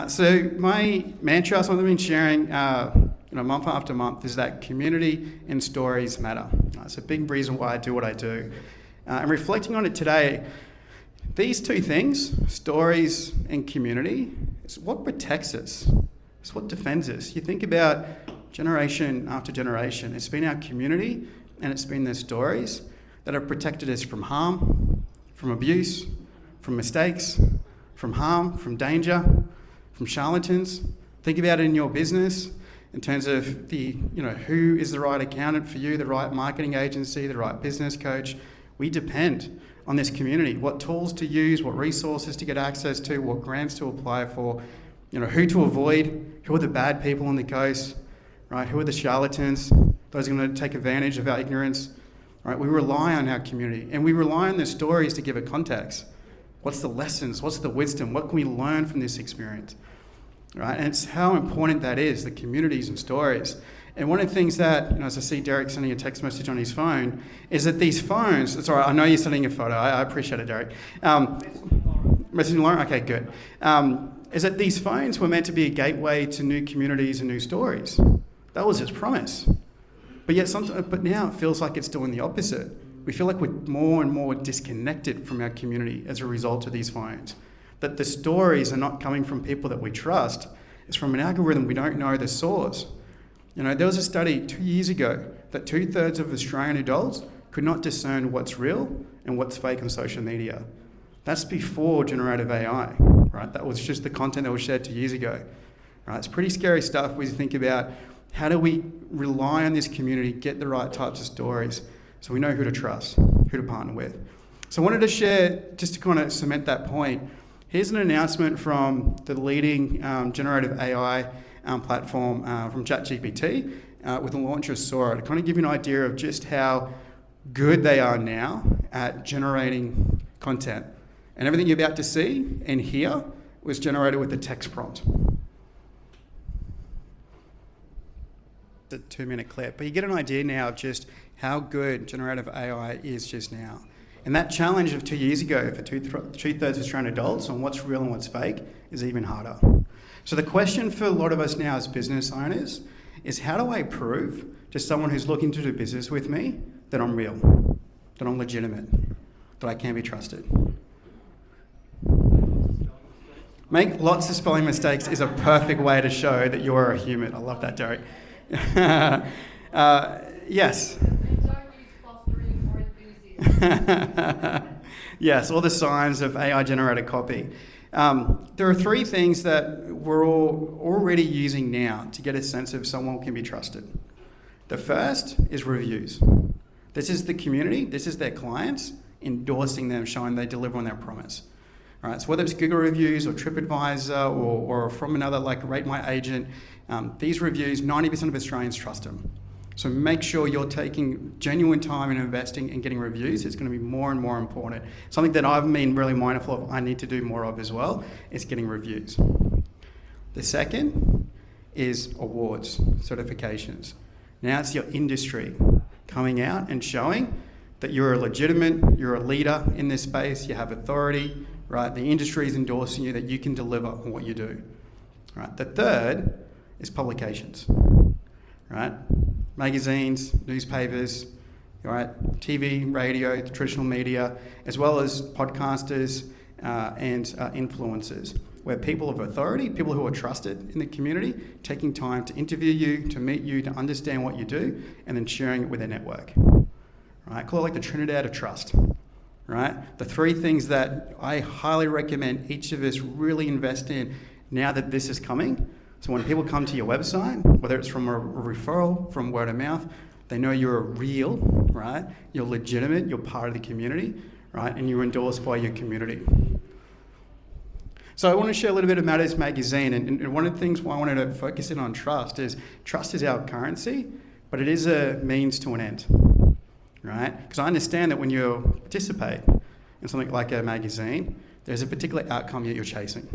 So my mantra, something I've been sharing month after month, is that community and stories matter. It's a big reason why I do what I do. And reflecting on it today, these two things, stories and community, is what protects us. It's what defends us. You think about generation after generation, it's been our community and it's been their stories that have protected us from harm, from abuse, from mistakes, from harm, from danger, from charlatans. Think about it in your business in terms of who is the right accountant for you, the right marketing agency, the right business coach. We depend on this community, what tools to use, what resources to get access to, what grants to apply for, who to avoid, who are the bad people on the coast, right? Who are the charlatans, those who are going to take advantage of our ignorance, right? We rely on our community and we rely on the stories to give it context. What's the lessons? What's the wisdom? What can we learn from this experience? Right? And it's how important that is, the communities and stories. And one of the things that, as I see Derek sending a text message on his phone, is that these phones, it's all right, I know you're sending a photo, I appreciate it, Derek. Messaging Lauren? Okay, good. Is that these phones were meant to be a gateway to new communities and new stories. That was its promise. But now it feels like it's doing the opposite. We feel like we're more and more disconnected from our community as a result of these phones. That the stories are not coming from people that we trust. It's from an algorithm we don't know the source. There was a study 2 years ago that 2/3 of Australian adults could not discern what's real and what's fake on social media. That's before generative AI, right? That was just the content that was shared 2 years ago, right? It's pretty scary stuff when you think about how do we rely on this community, get the right types of stories so we know who to trust, who to partner with. So I wanted to share, just to kind of cement that point, here's an announcement from the leading generative AI platform from ChatGPT with the launch of Sora, to kind of give you an idea of just how good they are now at generating content. And everything you're about to see and hear was generated with a text prompt. The 2-minute clip, but you get an idea now of just how good generative AI is just now. And that challenge of 2 years ago for 2/3 of Australian adults on what's real and what's fake is even harder. So the question for a lot of us now as business owners is, how do I prove to someone who's looking to do business with me that I'm real, that I'm legitimate, that I can be trusted? Make lots of spelling mistakes is a perfect way to show that you're a human. I love that, Derek. Yes. And don't use fostering or enthusiasm. Yes, all the signs of AI-generated copy. There are 3 things that we're all already using now to get a sense of someone can be trusted. The first is reviews. This is the community, this is their clients endorsing them, showing they deliver on their promise. All right, so whether it's Google reviews or TripAdvisor or from another like Rate My Agent, these reviews, 90% of Australians trust them. So make sure you're taking genuine time and investing in getting reviews. It's going to be more and more important. Something that I've been really mindful of, I need to do more of as well, is getting reviews. The second is awards, certifications. Now it's your industry coming out and showing that you're legitimate, you're a leader in this space, you have authority, right? The industry is endorsing you, that you can deliver on what you do. Right? The third is publications, right? Magazines, newspapers, right? TV, radio, the traditional media, as well as podcasters and influencers, where people of authority, people who are trusted in the community, taking time to interview you, to meet you, to understand what you do, and then sharing it with their network. Right? Call it like the Trinity of Trust. Right? The 3 things that I highly recommend each of us really invest in now that this is coming. So when people come to your website, whether it's from a referral, from word of mouth, they know you're real, right? You're legitimate, you're part of the community, right? And you're endorsed by your community. So I want to share a little bit about this magazine, and one of the things why I wanted to focus in on trust is our currency, but it is a means to an end. Right? Because I understand that when you participate in something like a magazine, there's a particular outcome that you're chasing.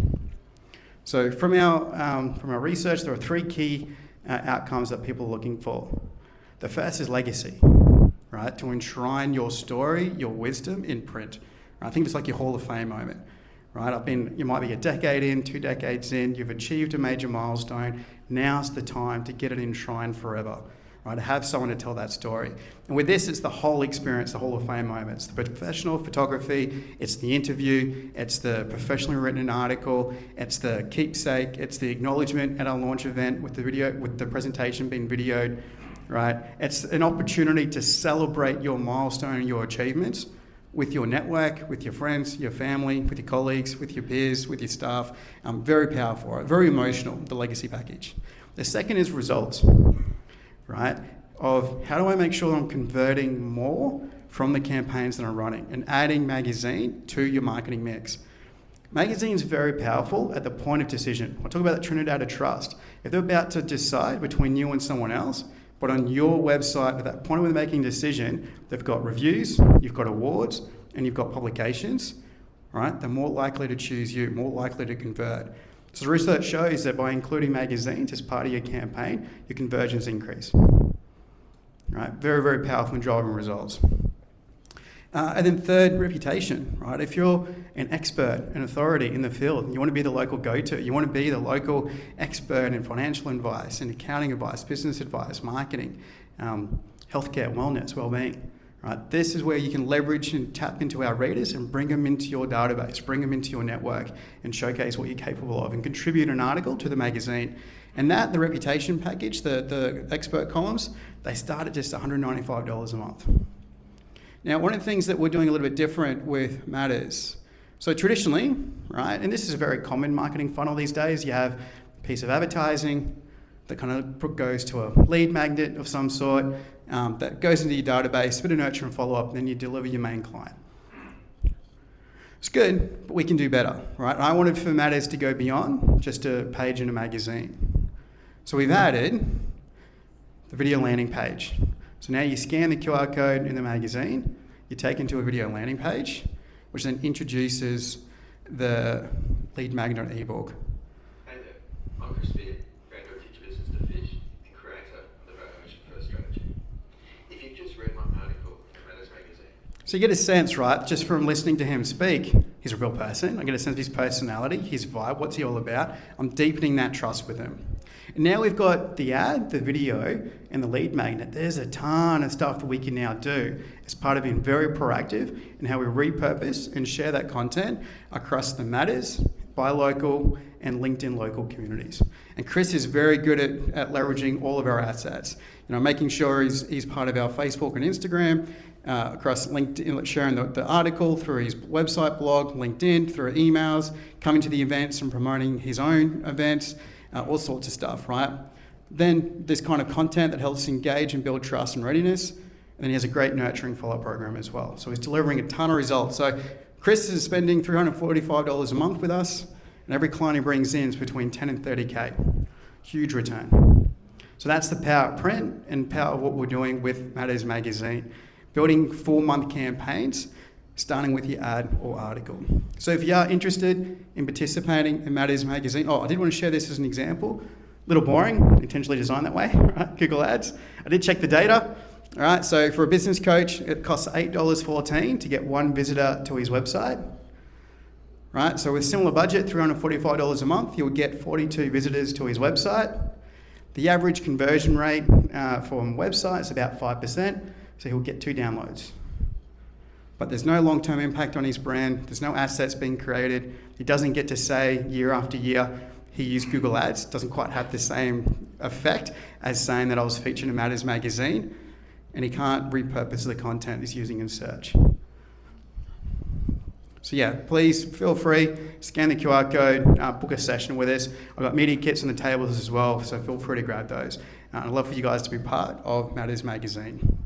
So from our research, there are 3 key outcomes that people are looking for. The first is legacy, right? To enshrine your story, your wisdom in print. I think it's like your Hall of Fame moment, right? You might be a decade in, 2 decades in, you've achieved a major milestone. Now's the time to get it enshrined forever, right? To have someone to tell that story. And with this, it's the whole experience, the Hall of Fame moments. The professional photography, it's the interview, it's the professionally written article, it's the keepsake, it's the acknowledgement at our launch event with the video, with the presentation being videoed, right? It's an opportunity to celebrate your milestone and your achievements with your network, with your friends, your family, with your colleagues, with your peers, with your staff. Very powerful, very emotional, the legacy package. The second is results, right? Of how do I make sure I'm converting more from the campaigns that I'm running and adding magazine to your marketing mix. Magazine's very powerful at the point of decision. I'll talk about the Trinity of Trust. If they're about to decide between you and someone else, but on your website, at that point where they're making a decision, they've got reviews, you've got awards, and you've got publications, right? They're more likely to choose you, more likely to convert. So the research shows that by including magazines as part of your campaign, your conversions increase, right? Very, very powerful in driving results. And then third, reputation, right? If you're an expert, an authority in the field, you want to be the local go-to, you want to be the local expert in financial advice, in accounting advice, business advice, marketing, healthcare, wellness, well-being, right? This is where you can leverage and tap into our readers and bring them into your database, bring them into your network and showcase what you're capable of and contribute an article to the magazine. And that, the reputation package, the expert columns, they start at just $195 a month. Now, one of the things that we're doing a little bit different with Matters, so traditionally, right, and this is a very common marketing funnel these days, you have a piece of advertising that kind of goes to a lead magnet of some sort, that goes into your database, a bit of nurture and follow-up, and then you deliver your main client. It's good, but we can do better, right? I wanted for Matters to go beyond just a page in a magazine. So we've added the video landing page. So now you scan the QR code in the magazine, you're taken to a video landing page, which then introduces the lead magnet ebook. Hey there, I'm Chris Beard, founder of Teach Business to Fish and creator of the Valuation First Strategy. If you've just read my article in Matters magazine. So you get a sense, right, just from listening to him speak, he's a real person. I get a sense of his personality, his vibe, what's he all about. I'm deepening that trust with him. And now we've got the ad, the video, and the lead magnet. There's a ton of stuff that we can now do as part of being very proactive in how we repurpose and share that content across the Matters, Buy Local, and LinkedIn local communities. And Chris is very good at leveraging all of our assets. You know, making sure he's part of our Facebook and Instagram, across LinkedIn, sharing the article through his website, blog, LinkedIn, through emails, coming to the events and promoting his own events. All sorts of stuff, right? Then this kind of content that helps engage and build trust and readiness. And then he has a great nurturing follow-up program as well. So he's delivering a ton of results. So Chris is spending $345 a month with us, and every client he brings in is between 10 and 30K. Huge return. So that's the power of print and power of what we're doing with Matters Magazine. Building 4-month campaigns, starting with your ad or article. So if you are interested in participating in Matters Magazine, I did want to share this as an example. A little boring, intentionally designed that way, right? Google Ads. I did check the data. All right, so for a business coach, it costs $8.14 to get one visitor to his website. Right, so with similar budget, $345 a month, you'll get 42 visitors to his website. The average conversion rate from website is about 5%, so he'll get 2 downloads. But there's no long-term impact on his brand. There's no assets being created. He doesn't get to say year after year he used Google Ads. Doesn't quite have the same effect as saying that I was featured in Matters Magazine. And he can't repurpose the content he's using in search. So yeah, please feel free, scan the QR code, book a session with us. I've got media kits on the tables as well, so feel free to grab those. I'd love for you guys to be part of Matters Magazine.